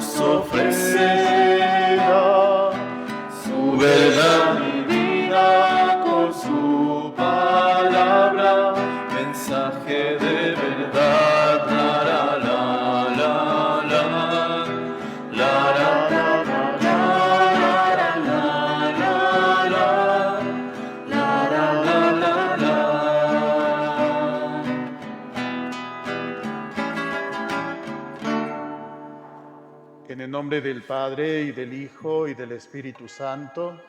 Nos ofrecerá su verdad divina con su palabra, mensaje de verdad. La, la, la, la, la, la, la, la, la, la, la, la, la. En el nombre del Padre, y del Hijo, y del Espíritu Santo,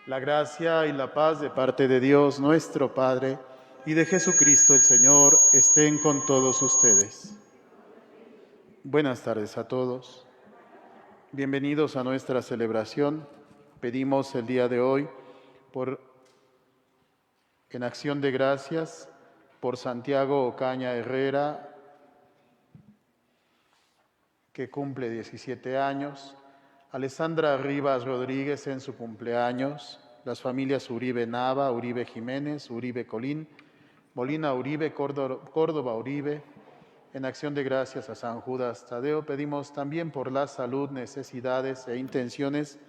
la gracia y la paz de parte de Dios nuestro Padre y de Jesucristo el Señor estén con todos ustedes. Buenas tardes a todos. Bienvenidos a nuestra celebración. Pedimos el día de hoy, en acción de gracias, por Santiago Ocaña Herrera, que cumple 17 años, Alessandra Rivas Rodríguez en su cumpleaños, las familias Uribe Nava, Uribe Jiménez, Uribe Colín, Molina Uribe, Córdoba Uribe. En acción de gracias a San Judas Tadeo, pedimos también por la salud, necesidades e intenciones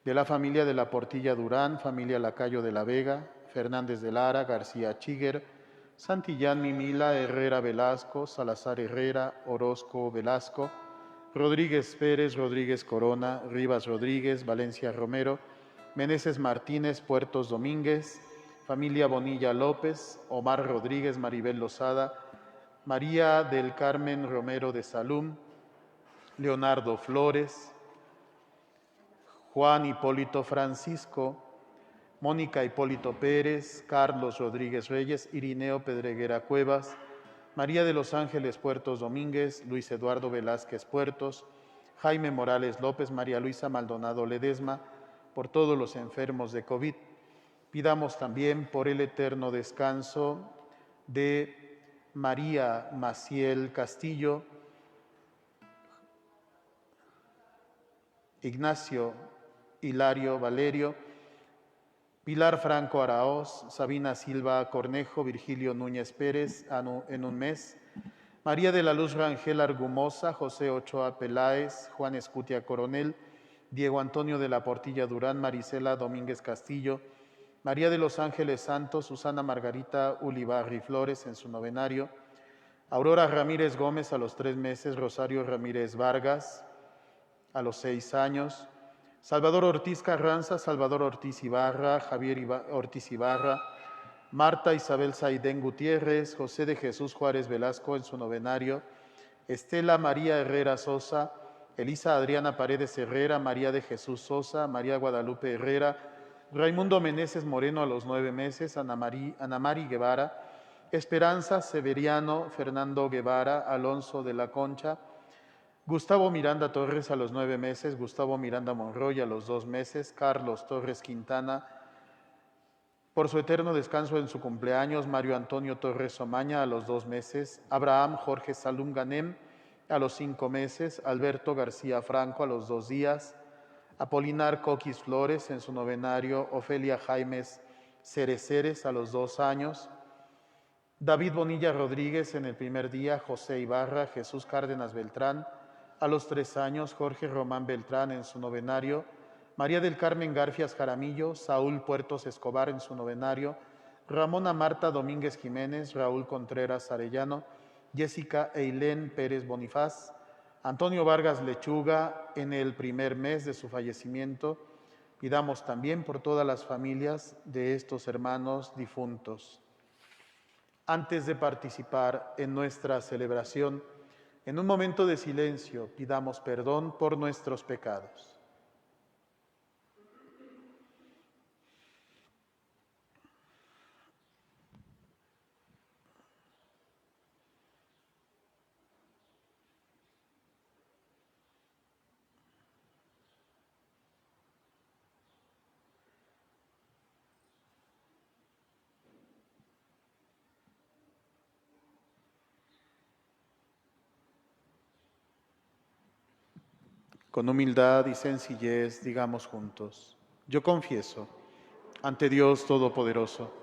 de la familia de la Portilla Durán, familia Lacayo de la Vega, Fernández de Lara, García Chiguer, Santillán Mimila, Herrera Velasco, Salazar Herrera, Orozco Velasco, Rodríguez Pérez, Rodríguez Corona, Rivas Rodríguez, Valencia Romero, Meneses Martínez, Puertos Domínguez, familia Bonilla López, Omar Rodríguez, Maribel Lozada, María del Carmen Romero de Salum, Leonardo Flores, Juan Hipólito Francisco, Mónica Hipólito Pérez, Carlos Rodríguez Reyes, Irineo Pedreguera Cuevas, María de los Ángeles Puertos Domínguez, Luis Eduardo Velázquez Puertos, Jaime Morales López, María Luisa Maldonado Ledesma, por todos los enfermos de COVID. Pidamos también por el eterno descanso de María Maciel Castillo, Ignacio Hilario Valerio, Pilar Franco Araoz, Sabina Silva Cornejo, Virgilio Núñez Pérez en un mes, María de la Luz Rangel Argumosa, José Ochoa Peláez, Juan Escutia Coronel, Diego Antonio de la Portilla Durán, Marisela Domínguez Castillo, María de los Ángeles Santos, Susana Margarita Ulibarri Flores en su novenario, Aurora Ramírez Gómez a los 3 meses, Rosario Ramírez Vargas a los 6 años, Salvador Ortiz Carranza, Salvador Ortiz Ibarra, Javier Ortiz Ibarra, Marta Isabel Saidén Gutiérrez, José de Jesús Juárez Velasco en su novenario, Estela María Herrera Sosa, Elisa Adriana Paredes Herrera, María de Jesús Sosa, María Guadalupe Herrera, Raimundo Meneses Moreno a los 9 meses, Ana Mari Guevara, Esperanza Severiano, Fernando Guevara, Alonso de la Concha, Gustavo Miranda Torres a los 9 meses, Gustavo Miranda Monroy a los 2 meses, Carlos Torres Quintana, por su eterno descanso en su cumpleaños, Mario Antonio Torres Omaña a los 2 meses, Abraham Jorge Salum Ganem a los 5 meses, Alberto García Franco a los 2 días, Apolinar Coquis Flores en su novenario, Ofelia Jaimes Cereceres a los 2 años, David Bonilla Rodríguez en el primer día, José Ibarra, Jesús Cárdenas Beltrán a los 3 años, Jorge Román Beltrán en su novenario, María del Carmen Garfias Jaramillo, Saúl Puertos Escobar en su novenario, Ramona Marta Domínguez Jiménez, Raúl Contreras Arellano, Jessica Eilén Pérez Bonifaz, Antonio Vargas Lechuga en el primer mes de su fallecimiento. Pidamos también por todas las familias de estos hermanos difuntos. Antes de participar en nuestra celebración, en un momento de silencio, pidamos perdón por nuestros pecados. Con humildad y sencillez digamos juntos: yo confieso ante Dios Todopoderoso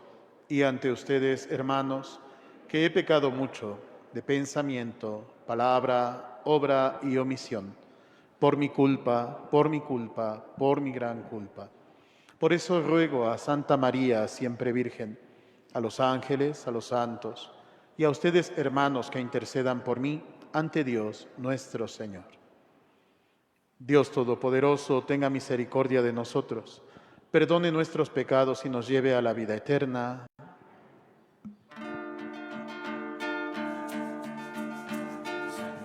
y ante ustedes, hermanos, que he pecado mucho de pensamiento, palabra, obra y omisión, por mi culpa, por mi culpa, por mi gran culpa. Por eso ruego a Santa María, siempre Virgen, a los ángeles, a los santos, y a ustedes, hermanos, que intercedan por mí ante Dios nuestro Señor. Dios Todopoderoso, tenga misericordia de nosotros, perdone nuestros pecados y nos lleve a la vida eterna.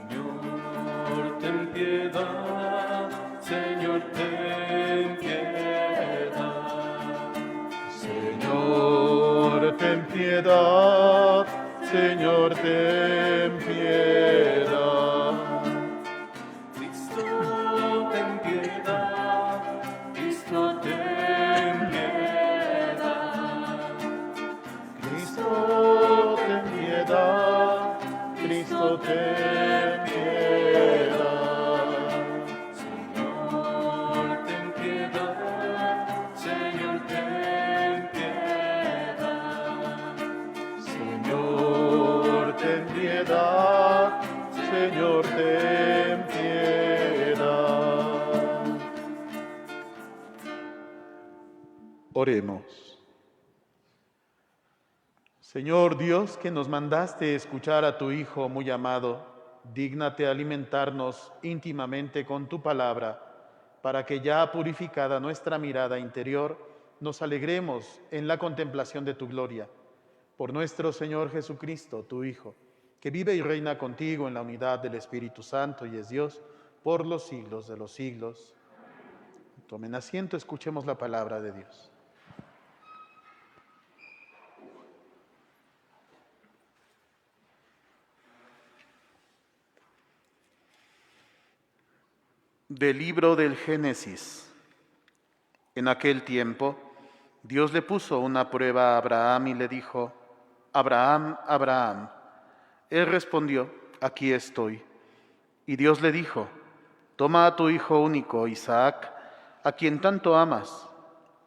Señor, ten piedad, Señor, ten piedad. Señor, ten piedad, Señor, ten piedad. Cristo, ten piedad, Cristo, ten piedad. Cristo, ten piedad, Cristo, ten piedad. Señor, ten piedad, Señor, ten piedad. Señor, ten piedad, Señor, ten piedad. Oremos. Señor Dios, que nos mandaste escuchar a tu Hijo muy amado, dígnate alimentarnos íntimamente con tu palabra, para que ya purificada nuestra mirada interior, nos alegremos en la contemplación de tu gloria. Por nuestro Señor Jesucristo, tu Hijo, que vive y reina contigo en la unidad del Espíritu Santo y es Dios por los siglos de los siglos. Tomen asiento, escuchemos la palabra de Dios. Del libro del Génesis. En aquel tiempo, Dios le puso una prueba a Abraham y le dijo: Abraham, Abraham. Él respondió: aquí estoy. Y Dios le dijo: toma a tu hijo único, Isaac, a quien tanto amas,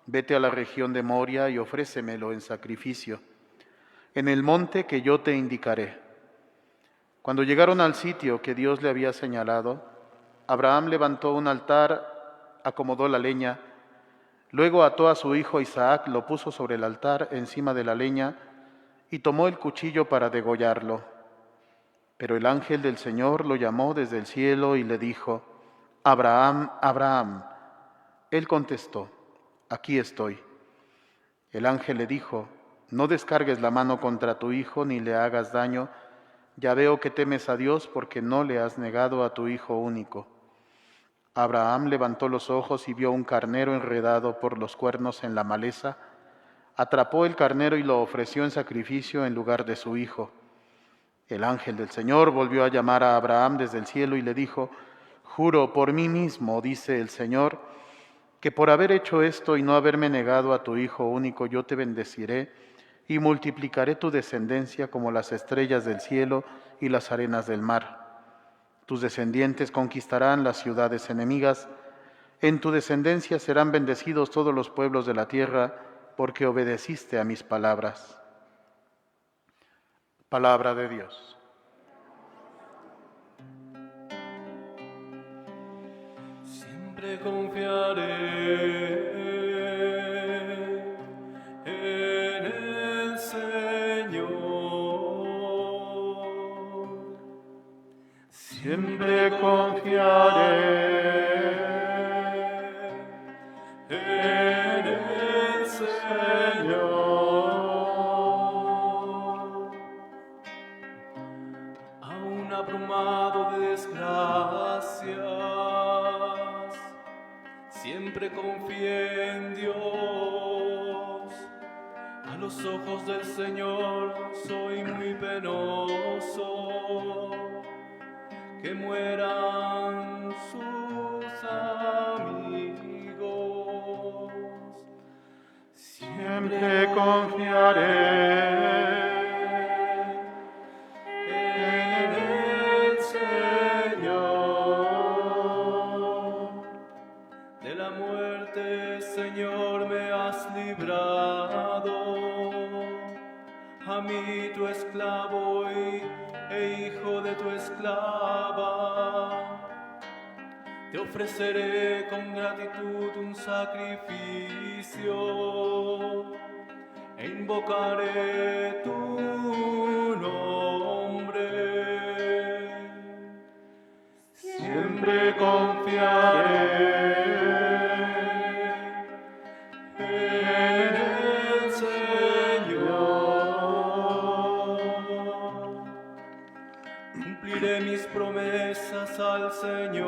vete a la región de Moria y ofrécemelo en sacrificio, en el monte que yo te indicaré. Cuando llegaron al sitio que Dios le había señalado, Abraham levantó un altar, acomodó la leña, luego ató a su hijo Isaac, lo puso sobre el altar encima de la leña y tomó el cuchillo para degollarlo. Pero el ángel del Señor lo llamó desde el cielo y le dijo: Abraham, Abraham. Él contestó: aquí estoy. El ángel le dijo: no descargues la mano contra tu hijo ni le hagas daño. Ya veo que temes a Dios porque no le has negado a tu hijo único. Abraham levantó los ojos y vio un carnero enredado por los cuernos en la maleza. Atrapó el carnero y lo ofreció en sacrificio en lugar de su hijo. El ángel del Señor volvió a llamar a Abraham desde el cielo y le dijo: juro por mí mismo, dice el Señor, que por haber hecho esto y no haberme negado a tu hijo único, yo te bendeciré y multiplicaré tu descendencia como las estrellas del cielo y las arenas del mar. Tus descendientes conquistarán las ciudades enemigas. En tu descendencia serán bendecidos todos los pueblos de la tierra, porque obedeciste a mis palabras. Palabra de Dios. Siempre confiaré en el Señor. Siempre confiaré en el Señor. Aún abrumado de desgracias, siempre confié en Dios. A los ojos del Señor soy muy penoso. Que mueran sus amigos. Siempre confiaré en el Señor. librado. A mí tu esclavo e hijo de tu esclava, te ofreceré con gratitud un sacrificio e invocaré tu nombre. Siempre confiaré en el Señor. Cumpliré mis promesas al Señor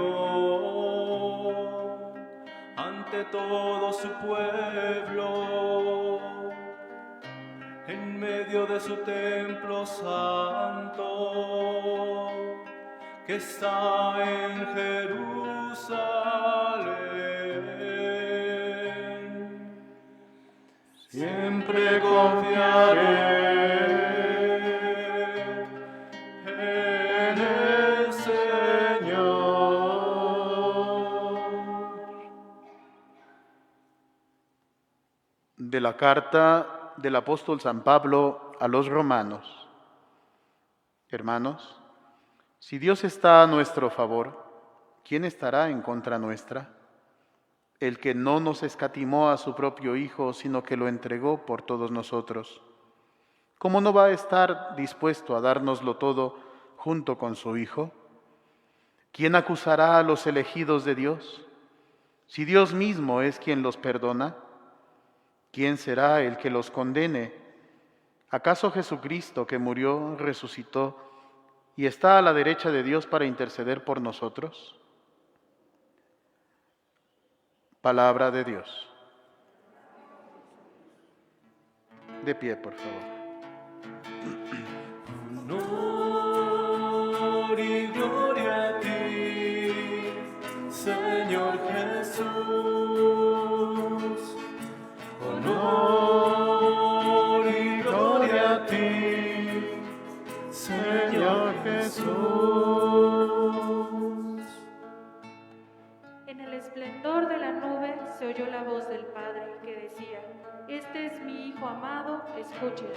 ante todo su pueblo, en medio de su templo santo, que está en Jerusalén. Siempre confiaré en el Señor. De la carta del apóstol San Pablo a los romanos. Hermanos, si Dios está a nuestro favor, ¿quién estará en contra nuestra? El que no nos escatimó a su propio Hijo, sino que lo entregó por todos nosotros, ¿cómo no va a estar dispuesto a dárnoslo todo junto con su Hijo? ¿Quién acusará a los elegidos de Dios? Si Dios mismo es quien los perdona, ¿quién será el que los condene? ¿Acaso Jesucristo, que murió, resucitó y está a la derecha de Dios para interceder por nosotros? Palabra de Dios. De pie, por favor. Honor y gloria a ti, Señor Jesús. Honor y gloria a ti, Señor Jesús. En el esplendor de la nube se oyó la voz del Padre que decía: Este es mi Hijo amado, escúchenlo.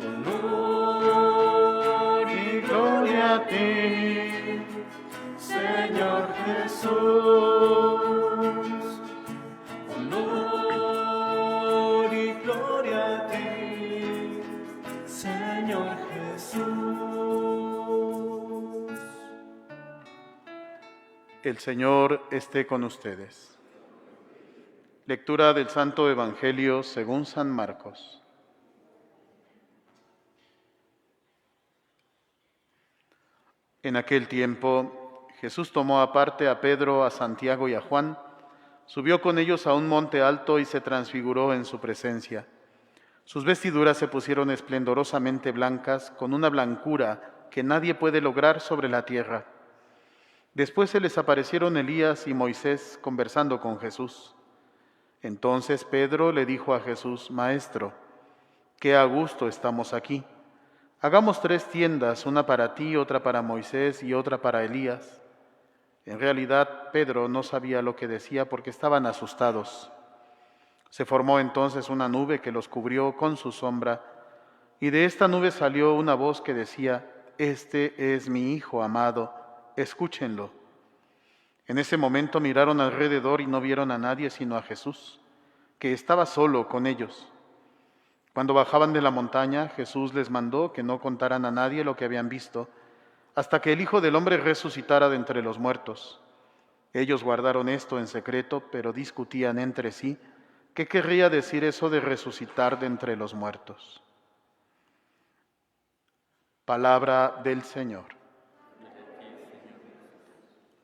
Honor y gloria a ti, Señor Jesús. Honor y gloria a ti, Señor Jesús. El Señor esté con ustedes. Lectura del Santo Evangelio según San Marcos. En aquel tiempo, Jesús tomó aparte a Pedro, a Santiago y a Juan, subió con ellos a un monte alto y se transfiguró en su presencia. Sus vestiduras se pusieron esplendorosamente blancas, con una blancura que nadie puede lograr sobre la tierra. Después se les aparecieron Elías y Moisés conversando con Jesús. Entonces Pedro le dijo a Jesús: Maestro, qué a gusto estamos aquí. Hagamos 3 tiendas, una para ti, otra para Moisés y otra para Elías. En realidad, Pedro no sabía lo que decía porque estaban asustados. Se formó entonces una nube que los cubrió con su sombra, y de esta nube salió una voz que decía: Este es mi Hijo amado, escúchenlo. En ese momento miraron alrededor y no vieron a nadie sino a Jesús, que estaba solo con ellos. Cuando bajaban de la montaña, Jesús les mandó que no contaran a nadie lo que habían visto, hasta que el Hijo del Hombre resucitara de entre los muertos. Ellos guardaron esto en secreto, pero discutían entre sí qué querría decir eso de resucitar de entre los muertos. Palabra del Señor.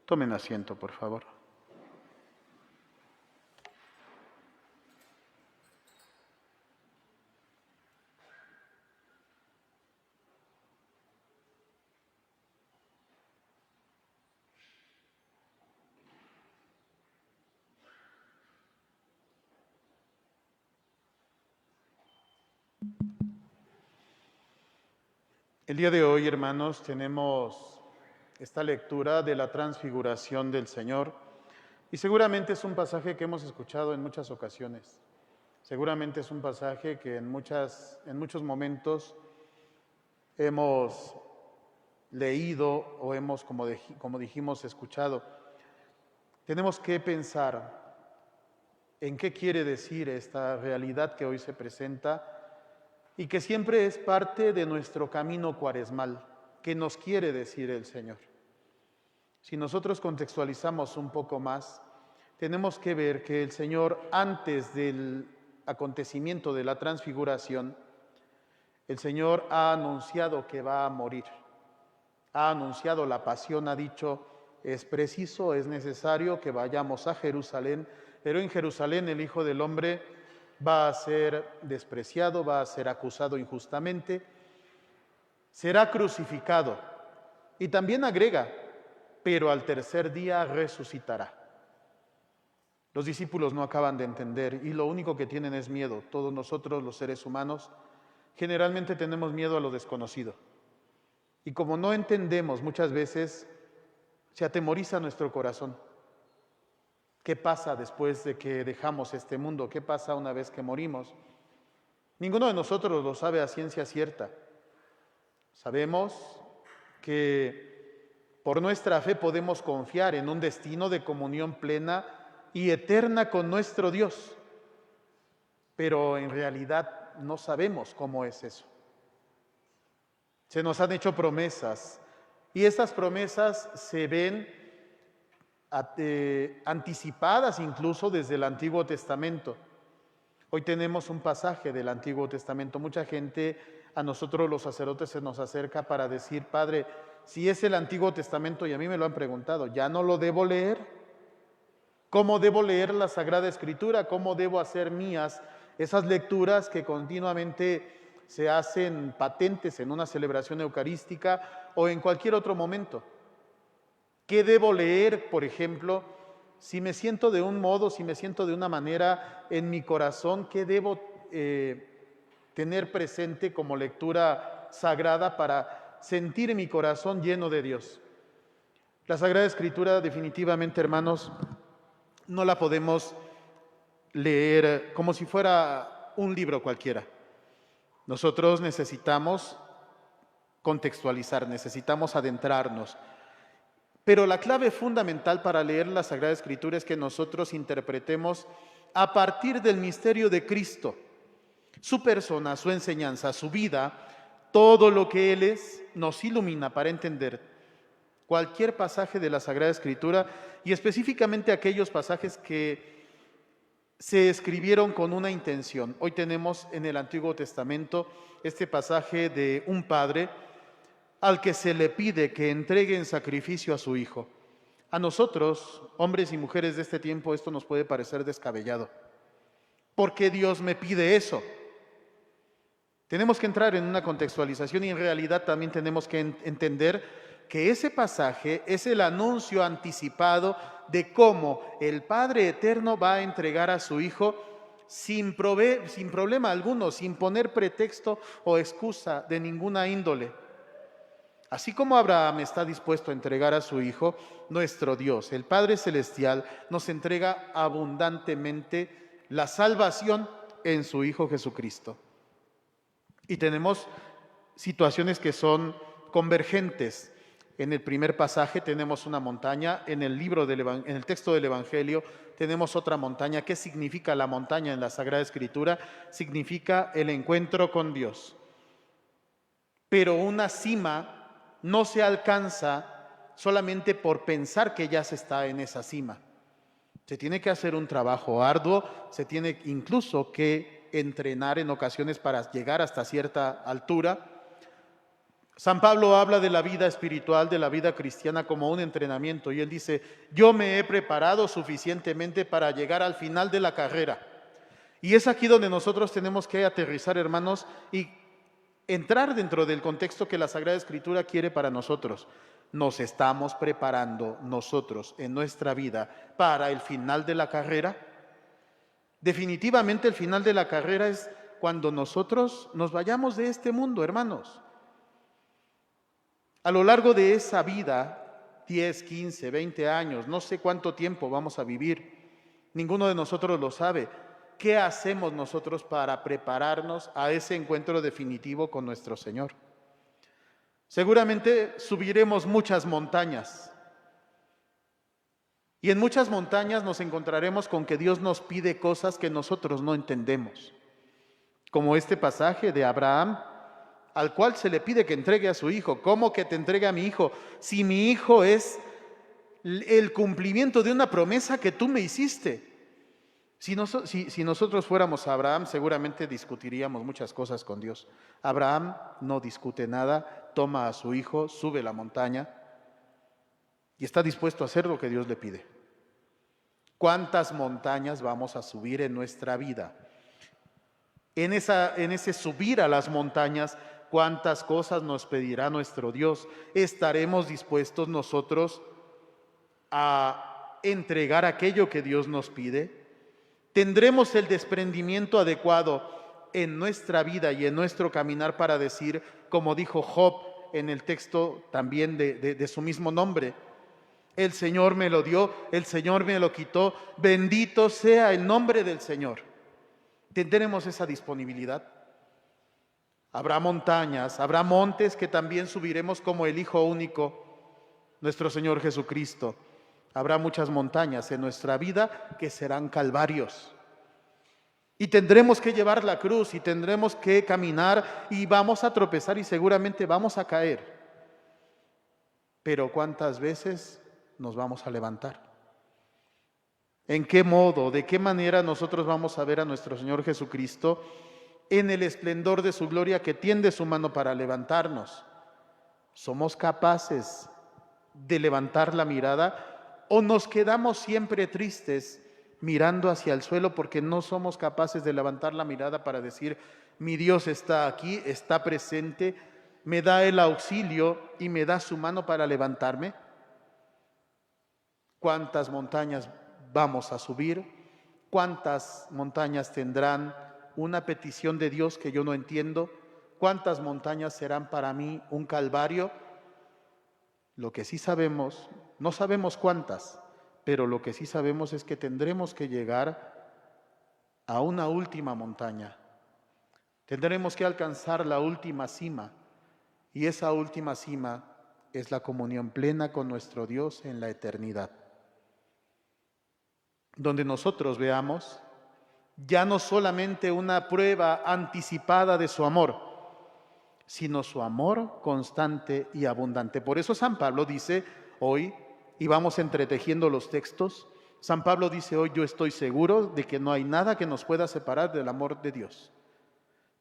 Tomen asiento, por favor. El día de hoy, hermanos, tenemos esta lectura de la transfiguración del Señor Y seguramente es un pasaje que hemos escuchado en muchas ocasiones. Seguramente es un pasaje que en muchos momentos hemos leído o hemos, como dijimos, escuchado. Tenemos que pensar en qué quiere decir esta realidad que hoy se presenta y que siempre es parte de nuestro camino cuaresmal. ¿Qué nos quiere decir el Señor? Si nosotros contextualizamos un poco más, tenemos que ver que el Señor, antes del acontecimiento de la transfiguración, el Señor ha anunciado que va a morir. Ha anunciado la pasión, ha dicho, es preciso, es necesario que vayamos a Jerusalén, pero en Jerusalén el Hijo del Hombre va a ser despreciado, va a ser acusado injustamente, será crucificado. Y también agrega, pero al tercer día resucitará. Los discípulos no acaban de entender y lo único que tienen es miedo. Todos nosotros, los seres humanos, generalmente tenemos miedo a lo desconocido. Y como no entendemos, muchas veces se atemoriza nuestro corazón. ¿Qué pasa después de que dejamos este mundo? ¿Qué pasa una vez que morimos? Ninguno de nosotros lo sabe a ciencia cierta. Sabemos que por nuestra fe podemos confiar en un destino de comunión plena y eterna con nuestro Dios, pero en realidad no sabemos cómo es eso. Se nos han hecho promesas y estas promesas se ven anticipadas incluso desde el Antiguo Testamento. Hoy tenemos un pasaje del Antiguo Testamento. Mucha gente, a nosotros los sacerdotes, se nos acerca para decir, Padre, si es el Antiguo Testamento, y a mí me lo han preguntado, ¿ya no lo debo leer? ¿Cómo debo leer la Sagrada Escritura? ¿Cómo debo hacer mías esas lecturas que continuamente se hacen patentes en una celebración eucarística o en cualquier otro momento? ¿Qué debo leer, por ejemplo, si me siento de un modo, si me siento de una manera en mi corazón? ¿Qué debo tener presente como lectura sagrada para sentir mi corazón lleno de Dios? La Sagrada Escritura, definitivamente, hermanos, no la podemos leer como si fuera un libro cualquiera. Nosotros necesitamos contextualizar, necesitamos adentrarnos. Pero la clave fundamental para leer la Sagrada Escritura es que nosotros interpretemos a partir del misterio de Cristo, su persona, su enseñanza, su vida, todo lo que Él es, nos ilumina para entender cualquier pasaje de la Sagrada Escritura y específicamente aquellos pasajes que se escribieron con una intención. Hoy tenemos en el Antiguo Testamento este pasaje de un padre al que se le pide que entregue en sacrificio a su hijo. A nosotros, hombres y mujeres de este tiempo, esto nos puede parecer descabellado. ¿Por qué Dios me pide eso? Tenemos que entrar en una contextualización y en realidad también tenemos que entender que ese pasaje es el anuncio anticipado de cómo el Padre Eterno va a entregar a su Hijo sin problema alguno, sin poner pretexto o excusa de ninguna índole. Así como Abraham está dispuesto a entregar a su Hijo, nuestro Dios, el Padre Celestial, nos entrega abundantemente la salvación en su Hijo Jesucristo. Y tenemos situaciones que son convergentes. En el primer pasaje tenemos una montaña, en el texto del Evangelio tenemos otra montaña. ¿Qué significa la montaña en la Sagrada Escritura? Significa el encuentro con Dios. Pero una cima no se alcanza solamente por pensar que ya se está en esa cima. Se tiene que hacer un trabajo arduo, se tiene incluso que entrenar en ocasiones para llegar hasta cierta altura. San Pablo habla de la vida espiritual, de la vida cristiana como un entrenamiento y él dice, yo me he preparado suficientemente para llegar al final de la carrera. Y es aquí donde nosotros tenemos que aterrizar, hermanos, y entrar dentro del contexto que la Sagrada Escritura quiere para nosotros. Nos estamos preparando nosotros en nuestra vida para el final de la carrera. Definitivamente el final de la carrera es cuando nosotros nos vayamos de este mundo, hermanos. A lo largo de esa vida 10, 15, 20 años, no sé cuánto tiempo vamos a vivir. Ninguno de nosotros lo sabe. ¿Qué hacemos nosotros para prepararnos a ese encuentro definitivo con nuestro Señor? Seguramente subiremos muchas montañas. Y en muchas montañas nos encontraremos con que Dios nos pide cosas que nosotros no entendemos. Como este pasaje de Abraham, al cual se le pide que entregue a su hijo. ¿Cómo que te entregue a mi hijo? Si mi hijo es el cumplimiento de una promesa que tú me hiciste. Si nosotros fuéramos a Abraham, seguramente discutiríamos muchas cosas con Dios. Abraham no discute nada, toma a su hijo, sube la montaña y está dispuesto a hacer lo que Dios le pide. ¿Cuántas montañas vamos a subir en nuestra vida? En ese subir a las montañas, ¿cuántas cosas nos pedirá nuestro Dios? ¿Estaremos dispuestos nosotros a entregar aquello que Dios nos pide? ¿Tendremos el desprendimiento adecuado en nuestra vida y en nuestro caminar para decir, como dijo Job en el texto también de su mismo nombre, el Señor me lo dio, el Señor me lo quitó, bendito sea el nombre del Señor? ¿Tendremos esa disponibilidad? Habrá montañas, habrá montes que también subiremos como el Hijo único, nuestro Señor Jesucristo. Habrá muchas montañas en nuestra vida que serán calvarios. Y tendremos que llevar la cruz y tendremos que caminar y vamos a tropezar y seguramente vamos a caer. Pero ¿cuántas veces nos vamos a levantar? ¿En qué modo, de qué manera nosotros vamos a ver a nuestro Señor Jesucristo en el esplendor de su gloria que tiende su mano para levantarnos? ¿Somos capaces de levantar la mirada o nos quedamos siempre tristes mirando hacia el suelo porque no somos capaces de levantar la mirada para decir, mi Dios está aquí, está presente, me da el auxilio y me da su mano para levantarme? ¿Cuántas montañas vamos a subir? ¿Cuántas montañas tendrán una petición de Dios que yo no entiendo? ¿Cuántas montañas serán para mí un calvario? Lo que sí sabemos, no sabemos cuántas, pero lo que sí sabemos es que tendremos que llegar a una última montaña. Tendremos que alcanzar la última cima, y esa última cima es la comunión plena con nuestro Dios en la eternidad, donde nosotros veamos ya no solamente una prueba anticipada de su amor, sino su amor constante y abundante. Por eso San Pablo dice hoy, y vamos entretejiendo los textos, San Pablo dice hoy, yo estoy seguro de que no hay nada que nos pueda separar del amor de Dios.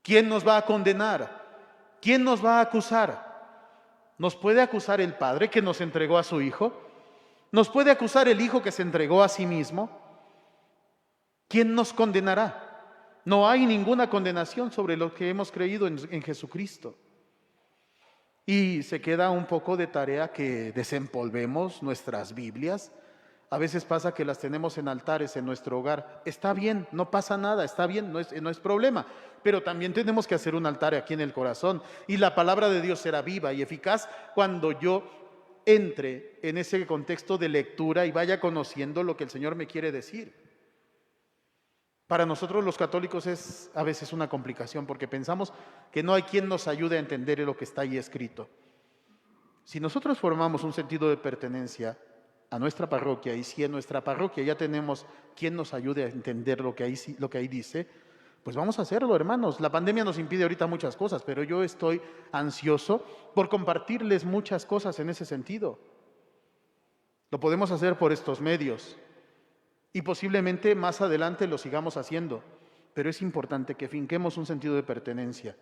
¿Quién nos va a condenar? ¿Quién nos va a acusar? ¿Nos puede acusar el Padre que nos entregó a su Hijo? ¿Nos puede acusar el Hijo que se entregó a sí mismo? ¿Quién nos condenará? No hay ninguna condenación sobre lo que hemos creído en Jesucristo. Y se queda un poco de tarea que desempolvemos nuestras Biblias. A veces pasa que las tenemos en altares en nuestro hogar. Está bien, no pasa nada, está bien, no es problema. Pero también tenemos que hacer un altar aquí en el corazón. Y la palabra de Dios será viva y eficaz cuando yo entre en ese contexto de lectura y vaya conociendo lo que el Señor me quiere decir. Para nosotros los católicos es a veces una complicación porque pensamos que no hay quien nos ayude a entender lo que está ahí escrito. Si nosotros formamos un sentido de pertenencia a nuestra parroquia y si en nuestra parroquia ya tenemos quien nos ayude a entender lo que ahí dice, pues vamos a hacerlo, hermanos. La pandemia nos impide ahorita muchas cosas, pero yo estoy ansioso por compartirles muchas cosas en ese sentido. Lo podemos hacer por estos medios. Y posiblemente más adelante lo sigamos haciendo, pero es importante que finquemos un sentido de pertenencia.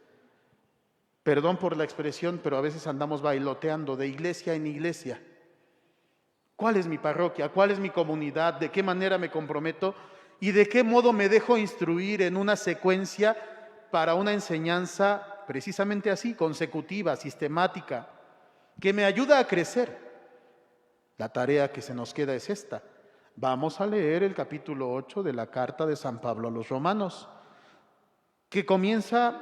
Perdón por la expresión, pero a veces andamos bailoteando de iglesia en iglesia. ¿Cuál es mi parroquia? ¿Cuál es mi comunidad? ¿De qué manera me comprometo? ¿Y de qué modo me dejo instruir en una secuencia para una enseñanza precisamente así, consecutiva, sistemática, que me ayuda a crecer? La tarea que se nos queda es esta. Vamos a leer el capítulo 8 de la carta de San Pablo a los Romanos, que comienza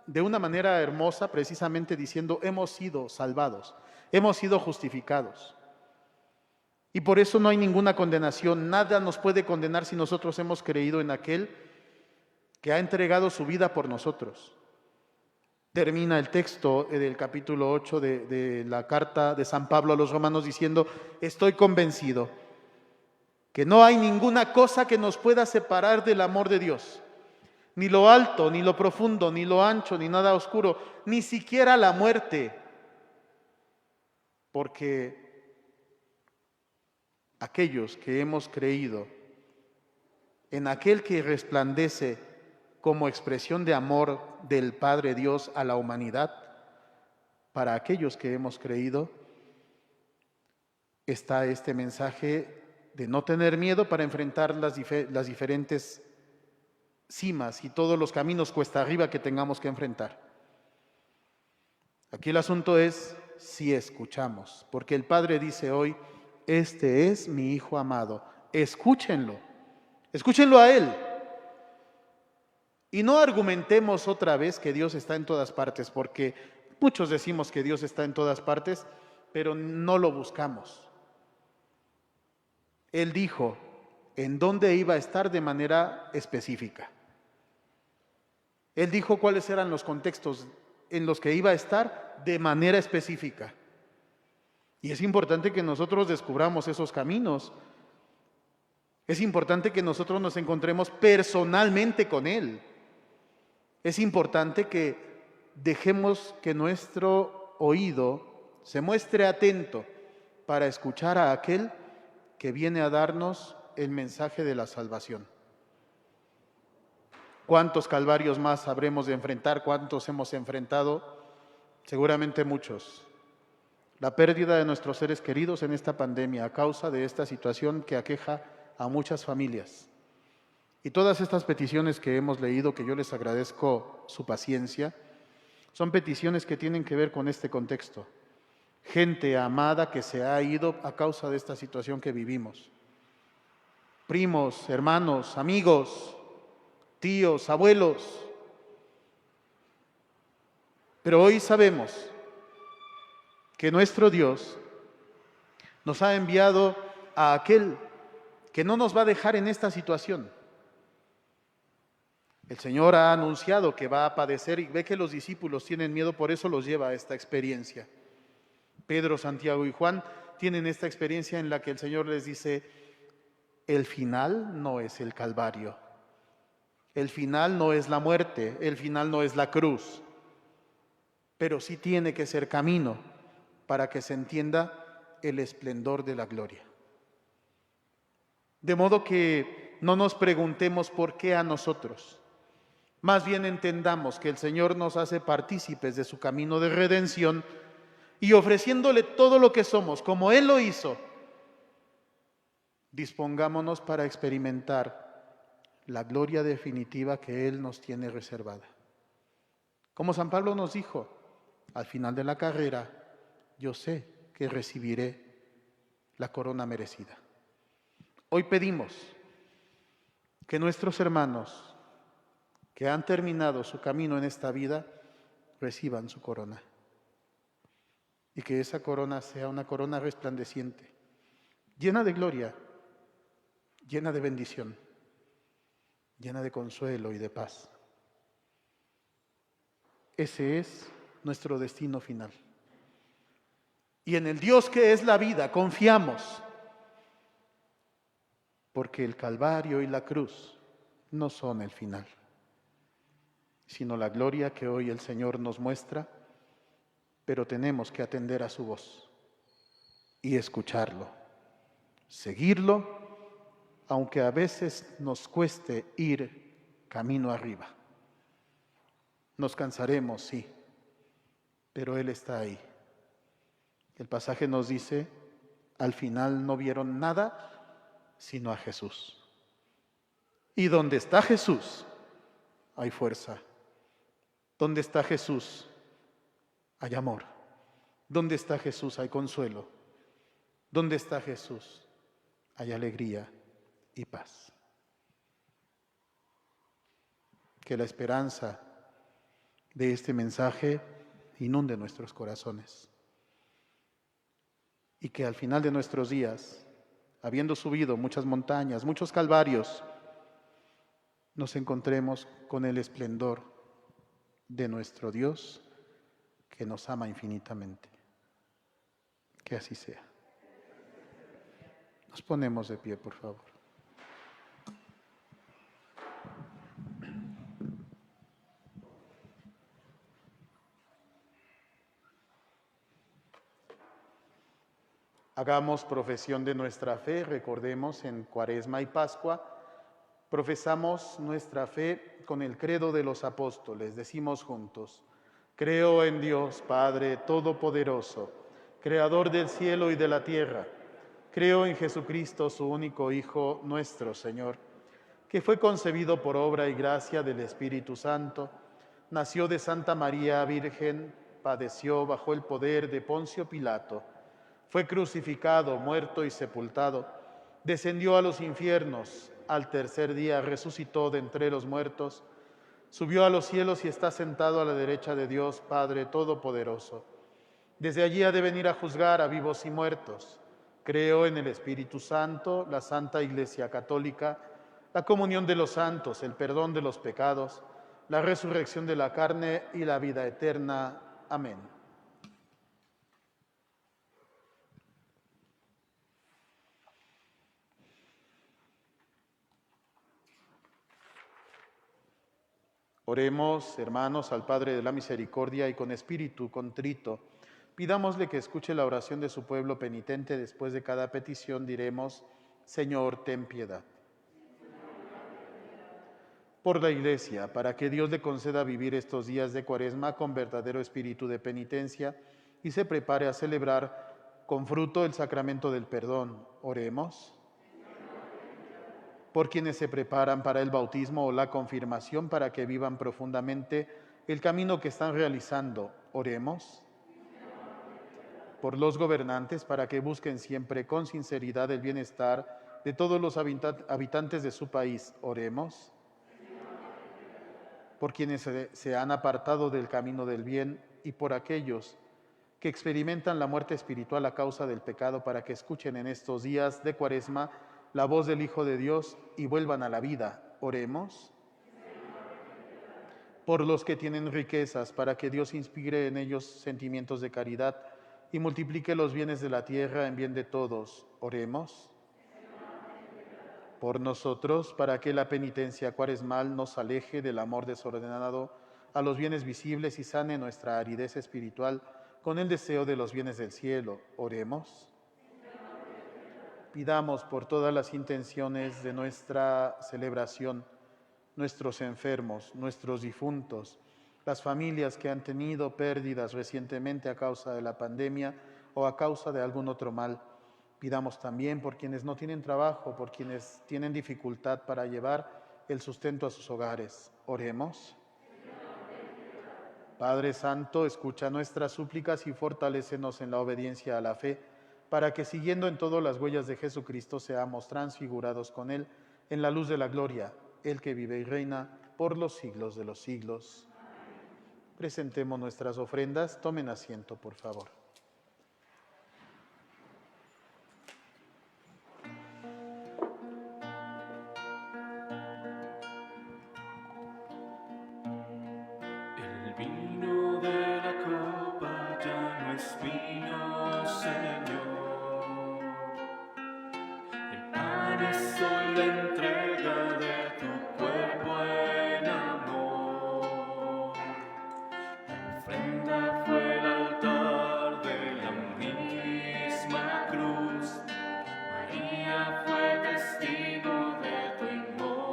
de una manera hermosa precisamente diciendo, hemos sido salvados, hemos sido justificados. Y por eso no hay ninguna condenación. Nada nos puede condenar si nosotros hemos creído en aquel que ha entregado su vida por nosotros. Termina el texto del capítulo 8 de la carta de San Pablo a los romanos diciendo: estoy convencido que no hay ninguna cosa que nos pueda separar del amor de Dios. Ni lo alto, ni lo profundo, ni lo ancho, ni nada oscuro, ni siquiera la muerte. Porque aquellos que hemos creído en aquel que resplandece como expresión de amor del Padre Dios a la humanidad, para aquellos que hemos creído, está este mensaje de no tener miedo para enfrentar las diferentes cimas y todos los caminos cuesta arriba que tengamos que enfrentar. Aquí el asunto es si escuchamos, porque el Padre dice hoy: este es mi Hijo amado, escúchenlo a Él. Y no argumentemos otra vez que Dios está en todas partes, porque muchos decimos que Dios está en todas partes, pero no lo buscamos. Él dijo en dónde iba a estar de manera específica. Él dijo cuáles eran los contextos en los que iba a estar de manera específica. Y es importante que nosotros descubramos esos caminos. Es importante que nosotros nos encontremos personalmente con Él. Es importante que dejemos que nuestro oído se muestre atento para escuchar a aquel que viene a darnos el mensaje de la salvación. ¿Cuántos calvarios más habremos de enfrentar? ¿Cuántos hemos enfrentado? Seguramente muchos. La pérdida de nuestros seres queridos en esta pandemia a causa de esta situación que aqueja a muchas familias. Y todas estas peticiones que hemos leído, que yo les agradezco su paciencia, son peticiones que tienen que ver con este contexto. Gente amada que se ha ido a causa de esta situación que vivimos. Primos, hermanos, amigos, tíos, abuelos. Pero hoy sabemos que nuestro Dios nos ha enviado a aquel que no nos va a dejar en esta situación. El Señor ha anunciado que va a padecer y ve que los discípulos tienen miedo, por eso los lleva a esta experiencia. Pedro, Santiago y Juan tienen esta experiencia en la que el Señor les dice: el final no es el Calvario, el final no es la muerte, el final no es la cruz, pero sí tiene que ser camino para que se entienda el esplendor de la gloria. De modo que no nos preguntemos por qué a nosotros. Más bien entendamos que el Señor nos hace partícipes de su camino de redención y ofreciéndole todo lo que somos, como Él lo hizo, dispongámonos para experimentar la gloria definitiva que Él nos tiene reservada. Como San Pablo nos dijo, al final de la carrera, yo sé que recibiré la corona merecida. Hoy pedimos que nuestros hermanos que han terminado su camino en esta vida reciban su corona. Y que esa corona sea una corona resplandeciente, llena de gloria, llena de bendición, llena de consuelo y de paz. Ese es nuestro destino final. Y en el Dios que es la vida confiamos, porque el Calvario y la cruz no son el final, sino la gloria que hoy el Señor nos muestra, pero tenemos que atender a su voz y escucharlo, seguirlo, aunque a veces nos cueste ir camino arriba. Nos cansaremos, sí, pero Él está ahí. El pasaje nos dice, al final no vieron nada sino a Jesús. Y donde está Jesús, hay fuerza. Donde está Jesús, hay amor. Donde está Jesús, hay consuelo. Donde está Jesús, hay alegría y paz. Que la esperanza de este mensaje inunde nuestros corazones y que al final de nuestros días habiendo subido muchas montañas, muchos calvarios, nos encontremos con el esplendor de nuestro Dios que nos ama infinitamente. Que así sea. Nos ponemos de pie, por favor. Hagamos profesión de nuestra fe, recordemos en Cuaresma y Pascua, profesamos nuestra fe con el credo de los apóstoles, decimos juntos: creo en Dios Padre Todopoderoso, Creador del cielo y de la tierra. Creo en Jesucristo, su único Hijo, nuestro Señor, que fue concebido por obra y gracia del Espíritu Santo, nació de Santa María Virgen, padeció bajo el poder de Poncio Pilato, fue crucificado, muerto y sepultado, descendió a los infiernos, al tercer día resucitó de entre los muertos, subió a los cielos y está sentado a la derecha de Dios Padre Todopoderoso. Desde allí ha de venir a juzgar a vivos y muertos. Creo en el Espíritu Santo, la Santa Iglesia Católica, la comunión de los santos, el perdón de los pecados, la resurrección de la carne y la vida eterna. Amén. Oremos, hermanos, al Padre de la Misericordia y con espíritu contrito, pidámosle que escuche la oración de su pueblo penitente. Después de cada petición diremos: Señor, ten piedad. Por la Iglesia, para que Dios le conceda vivir estos días de Cuaresma con verdadero espíritu de penitencia y se prepare a celebrar con fruto el sacramento del perdón. Oremos. Por quienes se preparan para el bautismo o la confirmación, para que vivan profundamente el camino que están realizando. Oremos. Por los gobernantes, para que busquen siempre con sinceridad el bienestar de todos los habitantes de su país. Oremos. Por quienes se han apartado del camino del bien y por aquellos que experimentan la muerte espiritual a causa del pecado, para que escuchen en estos días de Cuaresma la voz del Hijo de Dios y vuelvan a la vida. Oremos. Por los que tienen riquezas, para que Dios inspire en ellos sentimientos de caridad y multiplique los bienes de la tierra en bien de todos. Oremos. Por nosotros, para que la penitencia cuaresmal nos aleje del amor desordenado a los bienes visibles y sane nuestra aridez espiritual con el deseo de los bienes del cielo. Oremos. Pidamos por todas las intenciones de nuestra celebración, nuestros enfermos, nuestros difuntos, las familias que han tenido pérdidas recientemente a causa de la pandemia o a causa de algún otro mal. Pidamos también por quienes no tienen trabajo, por quienes tienen dificultad para llevar el sustento a sus hogares. Oremos. Padre Santo, escucha nuestras súplicas y fortalécenos en la obediencia a la fe, para que siguiendo en todo las huellas de Jesucristo seamos transfigurados con Él en la luz de la gloria, el que vive y reina por los siglos de los siglos. Presentemos nuestras ofrendas. Tomen asiento, por favor. El vino de la copa ya no es vino, Señor. El pan es hoy la entrega de tu cuerpo en amor. La ofrenda fue el altar de la misma cruz. María fue testigo de tu inmolación.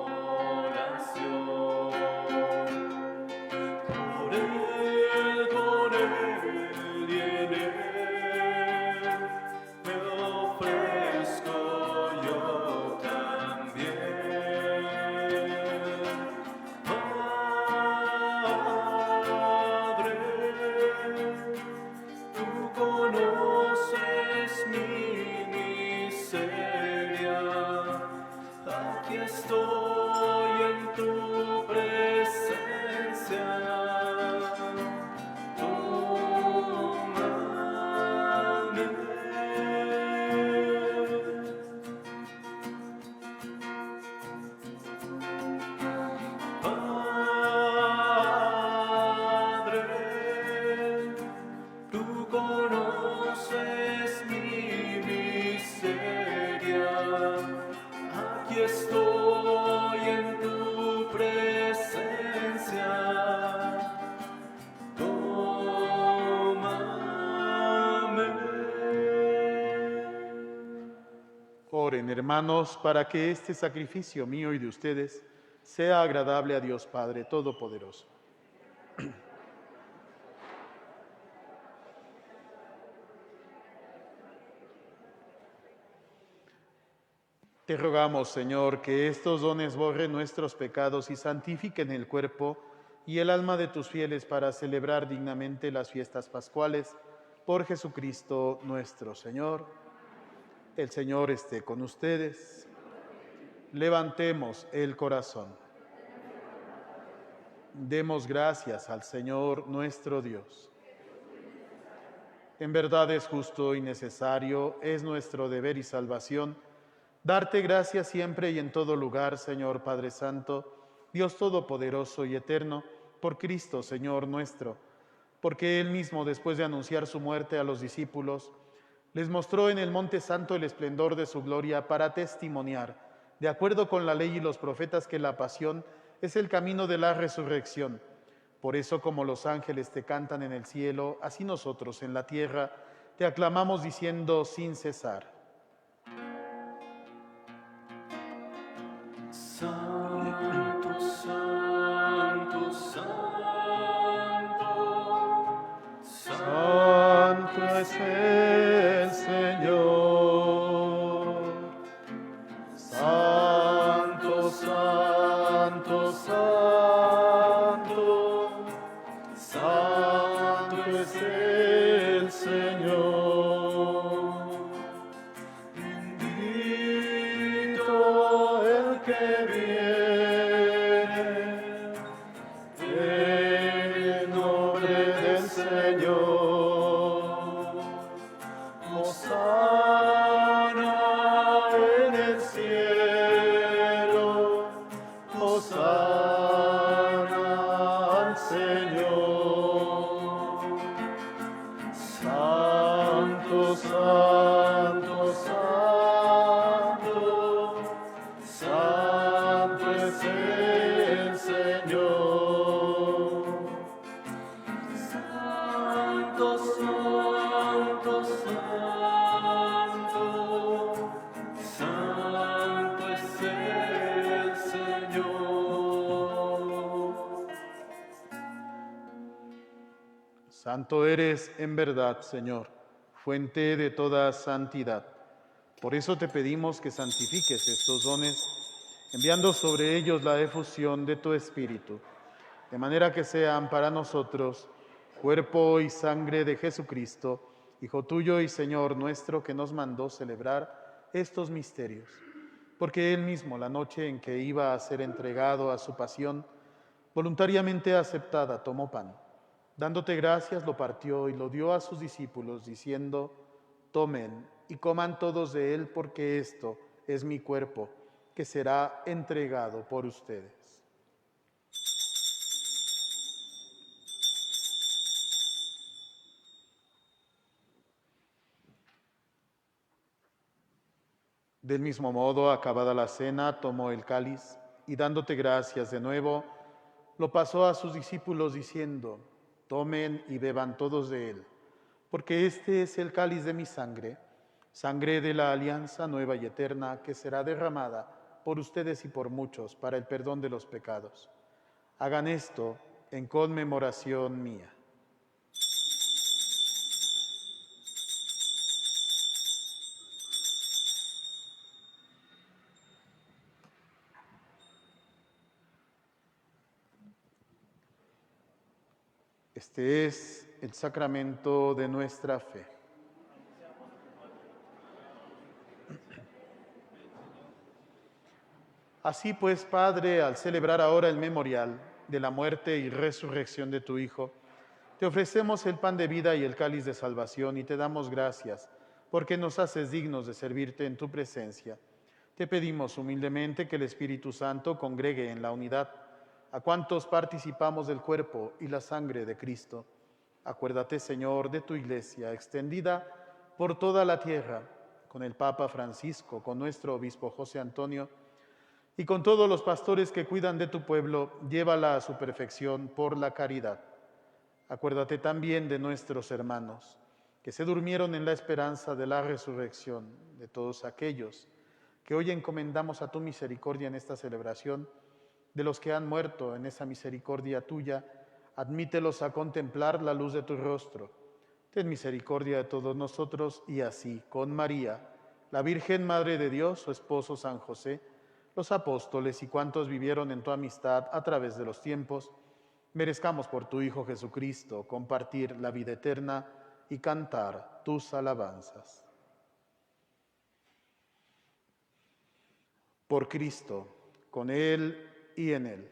Por él, con él y en él me ofrezco yo también. Oren, hermanos, para que este sacrificio mío y de ustedes sea agradable a Dios Padre Todopoderoso. Te rogamos, Señor, que estos dones borren nuestros pecados y santifiquen el cuerpo y el alma de tus fieles para celebrar dignamente las fiestas pascuales. Por Jesucristo nuestro Señor. El Señor esté con ustedes. Levantemos el corazón. Demos gracias al Señor nuestro Dios. En verdad es justo y necesario, es nuestro deber y salvación, darte gracias siempre y en todo lugar, Señor Padre Santo, Dios Todopoderoso y Eterno, por Cristo, Señor nuestro, porque Él mismo, después de anunciar su muerte a los discípulos, les mostró en el Monte Santo el esplendor de su gloria para testimoniar, de acuerdo con la ley y los profetas, que la pasión es el camino de la resurrección. Por eso, como los ángeles te cantan en el cielo, así nosotros en la tierra te aclamamos diciendo sin cesar. Santo, santo, santo, Santo es el Señor. Santo, santo, santo. Santo es el Señor. Bendito el que viene en nombre del Señor. Hosana en el cielo. Hosana al Señor. Santo, santo, santo, santo es el Señor. santo, santo, santo, santo es el Señor. Santo eres en verdad, Señor, fuente de toda santidad. Por eso te pedimos que santifiques estos dones, enviando sobre ellos la efusión de tu Espíritu, de manera que sean para nosotros cuerpo y sangre de Jesucristo, Hijo tuyo y Señor nuestro, que nos mandó celebrar estos misterios. Porque Él mismo, la noche en que iba a ser entregado a su pasión, voluntariamente aceptada, tomó pan. Dándote gracias, lo partió y lo dio a sus discípulos, diciendo: tomen y coman todos de él, porque esto es mi cuerpo, que será entregado por ustedes. Del mismo modo, acabada la cena, tomó el cáliz y dándote gracias de nuevo, lo pasó a sus discípulos diciendo: tomen y beban todos de él, porque este es el cáliz de mi sangre, sangre de la alianza nueva y eterna, que será derramada por ustedes y por muchos para el perdón de los pecados. Hagan esto en conmemoración mía. Este es el sacramento de nuestra fe. Así pues, Padre, al celebrar ahora el memorial de la muerte y resurrección de tu Hijo, te ofrecemos el pan de vida y el cáliz de salvación y te damos gracias porque nos haces dignos de servirte en tu presencia. Te pedimos humildemente que el Espíritu Santo congregue en la unidad a cuantos participamos del cuerpo y la sangre de Cristo. Acuérdate, Señor, de tu Iglesia extendida por toda la tierra, con el Papa Francisco, con nuestro obispo José Antonio, y con todos los pastores que cuidan de tu pueblo, llévala a su perfección por la caridad. Acuérdate también de nuestros hermanos, que se durmieron en la esperanza de la resurrección, de todos aquellos que hoy encomendamos a tu misericordia en esta celebración, de los que han muerto en esa misericordia tuya, admítelos a contemplar la luz de tu rostro. Ten misericordia de todos nosotros y así, con María, la Virgen Madre de Dios, su esposo San José, los apóstoles y cuantos vivieron en tu amistad a través de los tiempos, merezcamos por tu Hijo Jesucristo compartir la vida eterna y cantar tus alabanzas. Por Cristo, con Él y en Él.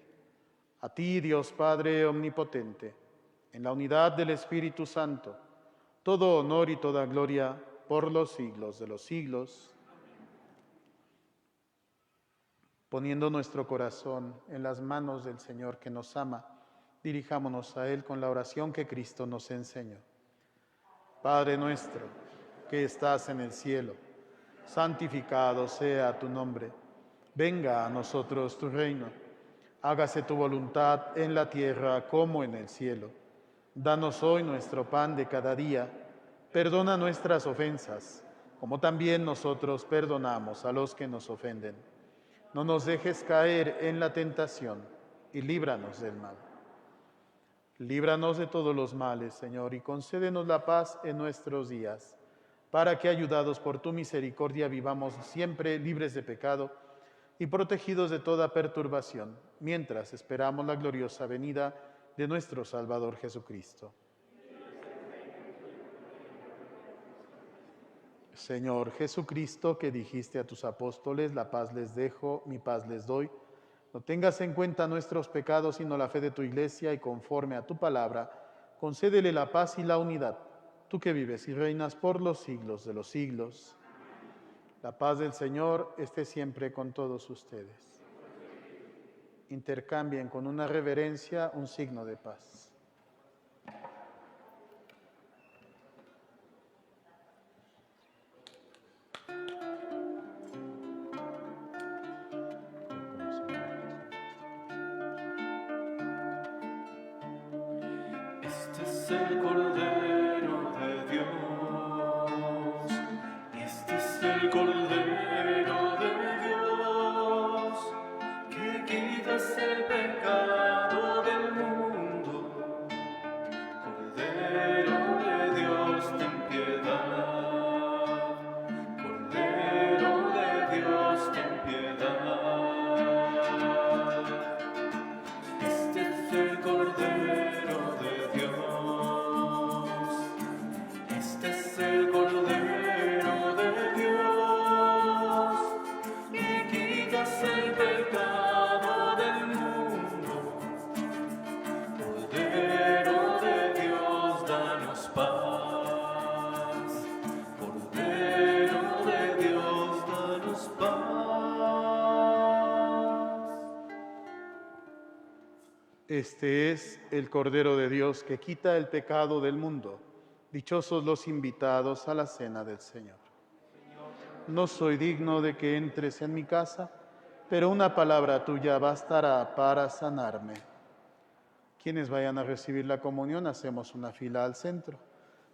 A ti, Dios Padre Omnipotente, en la unidad del Espíritu Santo, todo honor y toda gloria por los siglos de los siglos. Poniendo nuestro corazón en las manos del Señor que nos ama, dirijámonos a Él con la oración que Cristo nos enseñó. Padre nuestro, que estás en el cielo, santificado sea tu nombre. Venga a nosotros tu reino. Hágase tu voluntad en la tierra como en el cielo. Danos hoy nuestro pan de cada día. Perdona nuestras ofensas, como también nosotros perdonamos a los que nos ofenden. No nos dejes caer en la tentación y líbranos del mal. Líbranos de todos los males, Señor, y concédenos la paz en nuestros días, para que, ayudados por tu misericordia, vivamos siempre libres de pecado y protegidos de toda perturbación, mientras esperamos la gloriosa venida de nuestro Salvador Jesucristo. Señor Jesucristo, que dijiste a tus apóstoles, la paz les dejo, mi paz les doy, no tengas en cuenta nuestros pecados, sino la fe de tu Iglesia, y conforme a tu palabra, concédele la paz y la unidad, tú que vives y reinas por los siglos de los siglos. La paz del Señor esté siempre con todos ustedes. Intercambien con una reverencia un signo de paz. Este es el Cordero de Dios. Este es el Cordero de Dios, que quitas el pecado del mundo. Cordero de Dios, ten piedad. Cordero de Dios, ten piedad. Este es el Cordero de Dios. Este es el Cordero de Dios, que quitas el pecado del mundo. Cordero de Dios, danos paz. Cordero de Dios, danos paz. Este es el Cordero de Dios que quita el pecado del mundo. Dichosos los invitados a la cena del Señor. No soy digno de que entres en mi casa, pero una palabra tuya bastará para sanarme. Quienes vayan a recibir la comunión, hacemos una fila al centro.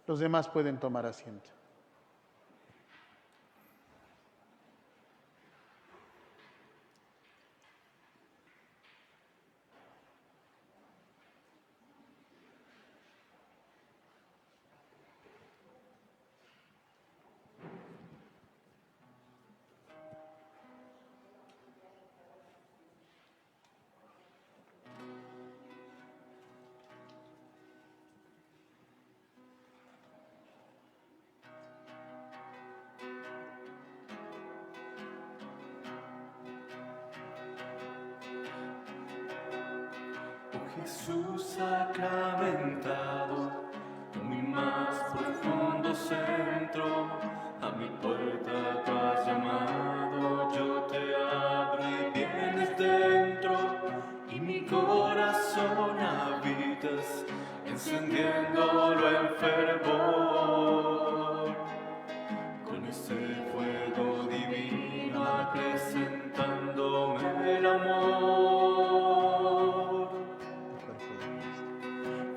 Los demás pueden tomar asiento. Oh Jesús sacramentado, en mi más profundo centro, a mi puerta tú has llamado, yo te abro y vienes dentro, y mi corazón habitas, encendiéndolo en fervor. Con ese fuego divino acrecentándome el amor.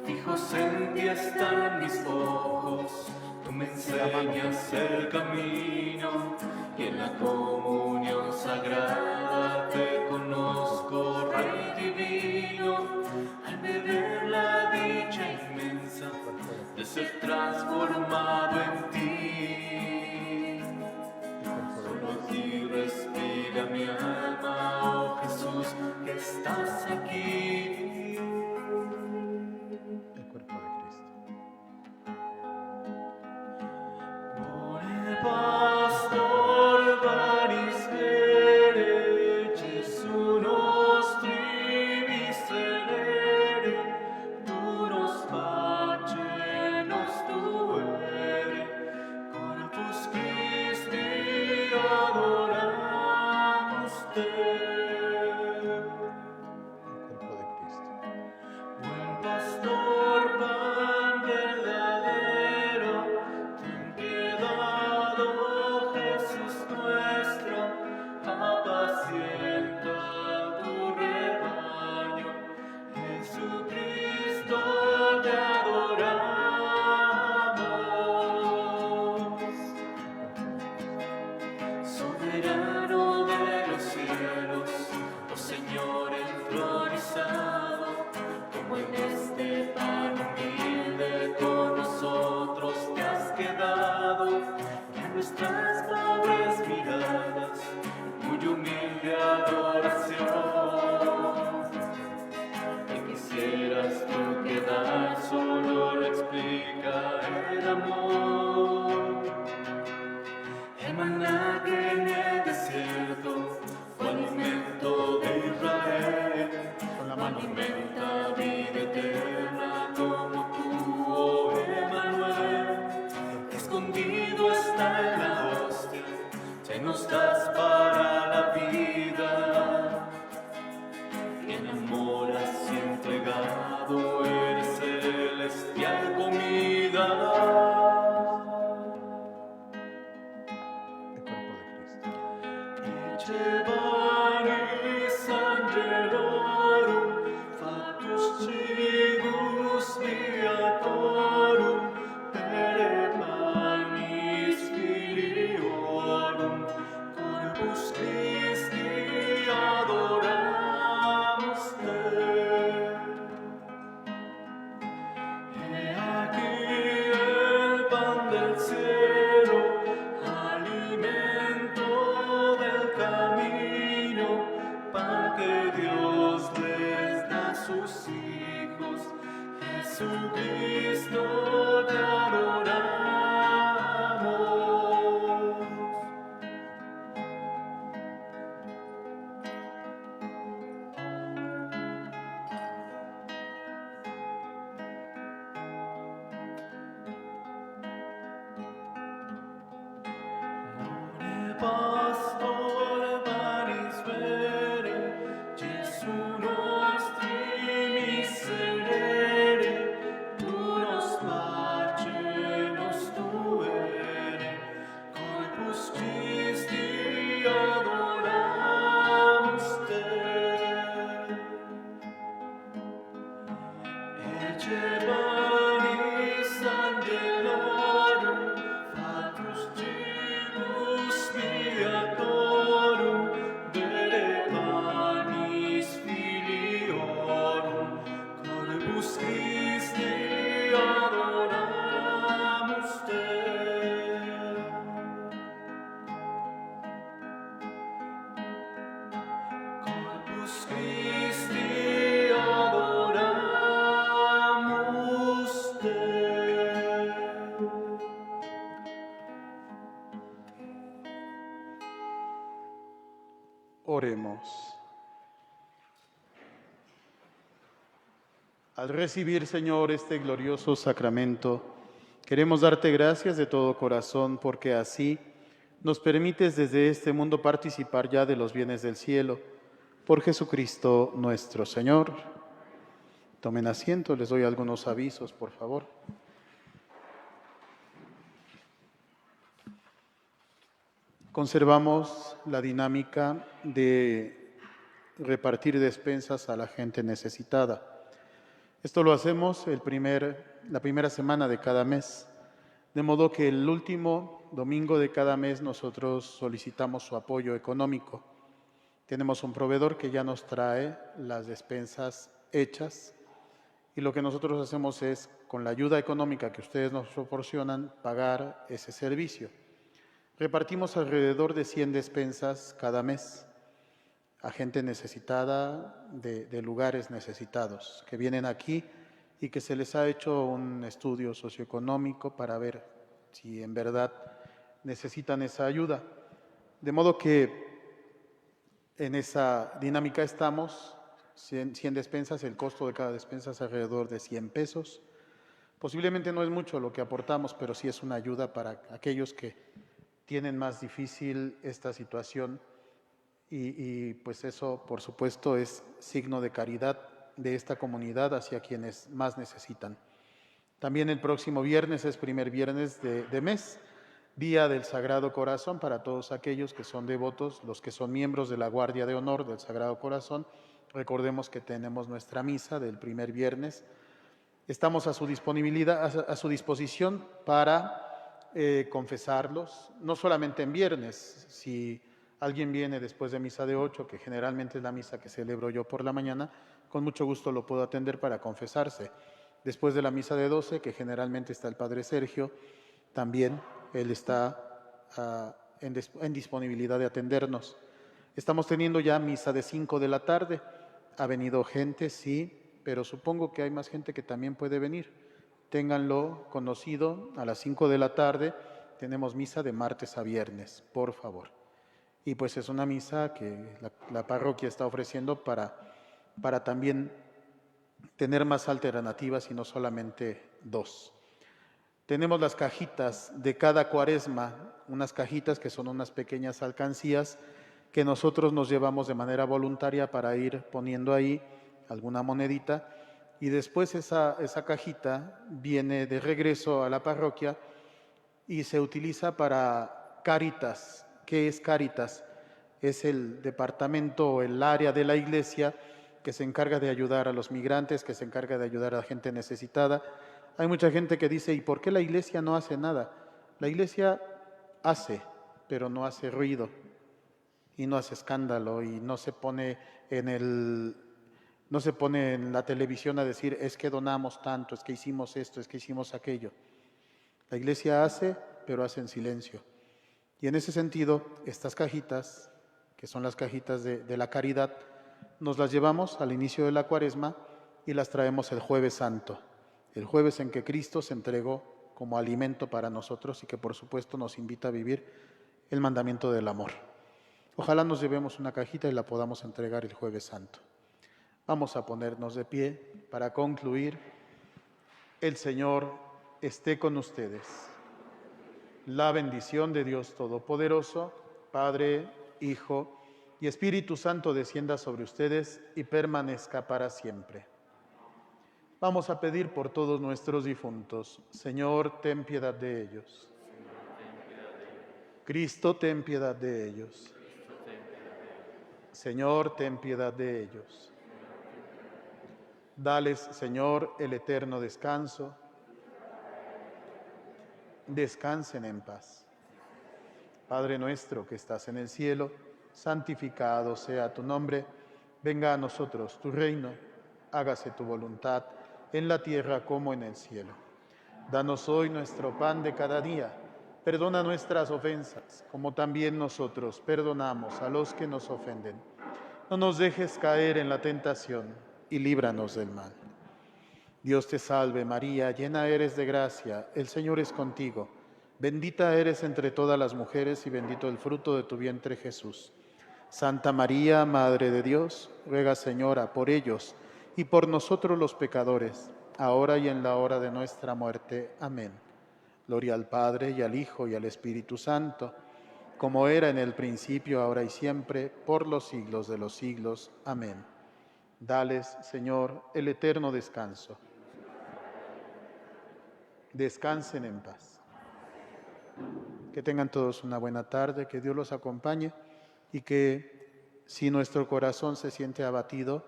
Fijos en ti están mis ojos, tú me enseñas el camino, y en la comunión maná que en el desierto fue alimento de Israel, Con la mano. alimenta vida eterna como tú, oh Emmanuel. Escondido está en la hostia, te nos das para la vida. Y en amor has entregado, eres celestial comida. El cuerpo de Cristo. Cebanis angelorum, factus cibus viatorum, per panis filiorum, corpus Christi adoramus te. He aquí el pan del cielo, alimento del camino, pan que Dios les da a sus hijos. Jesucristo, te adoramos. Pastor manis vere, Jesu nostri miserere, tu nos pace nos tuere, corpus Christi adoramus te. Ecce panis angelorum, factus cibus viatorum, vere panis filiorum, corpus Christi adoramus te. Corpus Christi adoramus te. Oremos. Al recibir, Señor, este glorioso sacramento, queremos darte gracias de todo corazón porque así nos permites desde este mundo participar ya de los bienes del cielo. Por Jesucristo nuestro Señor. Tomen asiento, les doy algunos avisos, por favor. Conservamos la dinámica de repartir despensas a la gente necesitada. Esto lo hacemos la primera semana de cada mes, de modo que el último domingo de cada mes nosotros solicitamos su apoyo económico. Tenemos un proveedor que ya nos trae las despensas hechas y lo que nosotros hacemos es, con la ayuda económica que ustedes nos proporcionan, pagar ese servicio. Repartimos alrededor de 100 despensas cada mes a gente necesitada de lugares necesitados, que vienen aquí y que se les ha hecho un estudio socioeconómico para ver si en verdad necesitan esa ayuda. De modo que en esa dinámica estamos, 100 despensas, el costo de cada despensa es alrededor de 100 pesos. Posiblemente no es mucho lo que aportamos, pero sí es una ayuda para aquellos que tienen más difícil esta situación y pues eso, por supuesto, es signo de caridad de esta comunidad hacia quienes más necesitan. También el próximo viernes es primer viernes de mes, Día del Sagrado Corazón para todos aquellos que son devotos, los que son miembros de la Guardia de Honor del Sagrado Corazón. Recordemos que tenemos nuestra misa del primer viernes. Estamos a su disposición para confesarlos, no solamente en viernes. Si alguien viene después de misa de 8, que generalmente es la misa que celebro yo por la mañana, con mucho gusto lo puedo atender para confesarse. Después de la misa de 12, que generalmente está el Padre Sergio, también él está en disponibilidad de atendernos. Estamos teniendo ya misa de 5 de la tarde. Ha venido gente, sí, pero supongo que hay más gente que también puede venir. Ténganlo conocido, a las 5 de la tarde tenemos misa de martes a viernes, por favor. Y pues es una misa que la parroquia está ofreciendo para también tener más alternativas y no solamente 2. Tenemos las cajitas de cada cuaresma, unas cajitas que son unas pequeñas alcancías que nosotros nos llevamos de manera voluntaria para ir poniendo ahí alguna monedita, y después esa cajita viene de regreso a la parroquia y se utiliza para Cáritas. ¿Qué es Cáritas? Es el departamento o el área de la iglesia que se encarga de ayudar a los migrantes, que se encarga de ayudar a la gente necesitada. Hay mucha gente que dice, ¿y por qué la iglesia no hace nada? La iglesia hace, pero no hace ruido y no hace escándalo y no se pone en la televisión a decir, es que donamos tanto, es que hicimos esto, es que hicimos aquello. La iglesia hace, pero hace en silencio. Y en ese sentido, estas cajitas, que son las cajitas de la caridad, nos las llevamos al inicio de la cuaresma y las traemos el Jueves Santo, el jueves en que Cristo se entregó como alimento para nosotros y que por supuesto nos invita a vivir el mandamiento del amor. Ojalá nos llevemos una cajita y la podamos entregar el Jueves Santo. Vamos a ponernos de pie para concluir. El Señor esté con ustedes. La bendición de Dios Todopoderoso, Padre, Hijo y Espíritu Santo descienda sobre ustedes y permanezca para siempre. Vamos a pedir por todos nuestros difuntos. Señor, ten piedad de ellos. Cristo, ten piedad de ellos. Señor, ten piedad de ellos. Dales, Señor, el eterno descanso. Descansen en paz. Padre nuestro que estás en el cielo, santificado sea tu nombre. Venga a nosotros tu reino. Hágase tu voluntad en la tierra como en el cielo. Danos hoy nuestro pan de cada día. Perdona nuestras ofensas, como también nosotros perdonamos a los que nos ofenden. No nos dejes caer en la tentación y líbranos del mal. Dios te salve María, llena eres de gracia, el Señor es contigo. Bendita eres entre todas las mujeres y bendito el fruto de tu vientre Jesús. Santa María, Madre de Dios, ruega Señora por ellos y por nosotros los pecadores, ahora y en la hora de nuestra muerte. Amén. Gloria al Padre, y al Hijo, y al Espíritu Santo, como era en el principio, ahora y siempre, por los siglos de los siglos. Amén. Dales, Señor, el eterno descanso. Descansen en paz. Que tengan todos una buena tarde, que Dios los acompañe y que si nuestro corazón se siente abatido,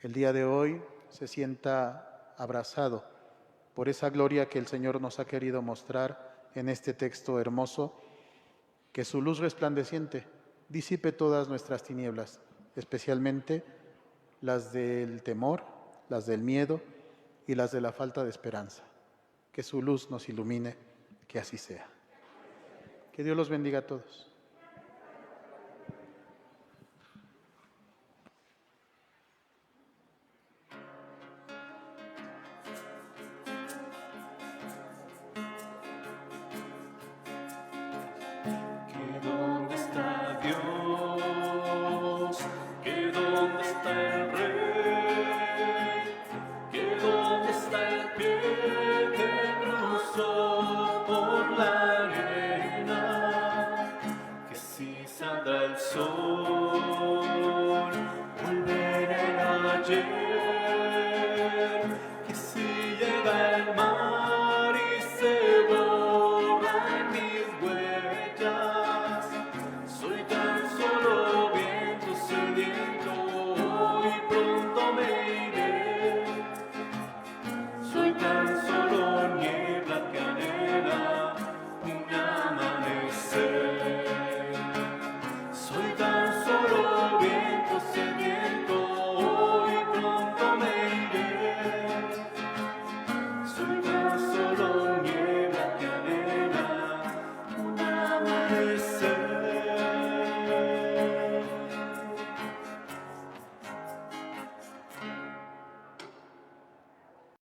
el día de hoy se sienta abrazado por esa gloria que el Señor nos ha querido mostrar en este texto hermoso, que su luz resplandeciente disipe todas nuestras tinieblas, especialmente las del temor, las del miedo y las de la falta de esperanza. Que su luz nos ilumine, que así sea. Que Dios los bendiga a todos. Que dónde está Dios, que dónde está el Rey, que dónde está el pie que cruzó por la arena, que si saldrá el sol, volverá el ayer.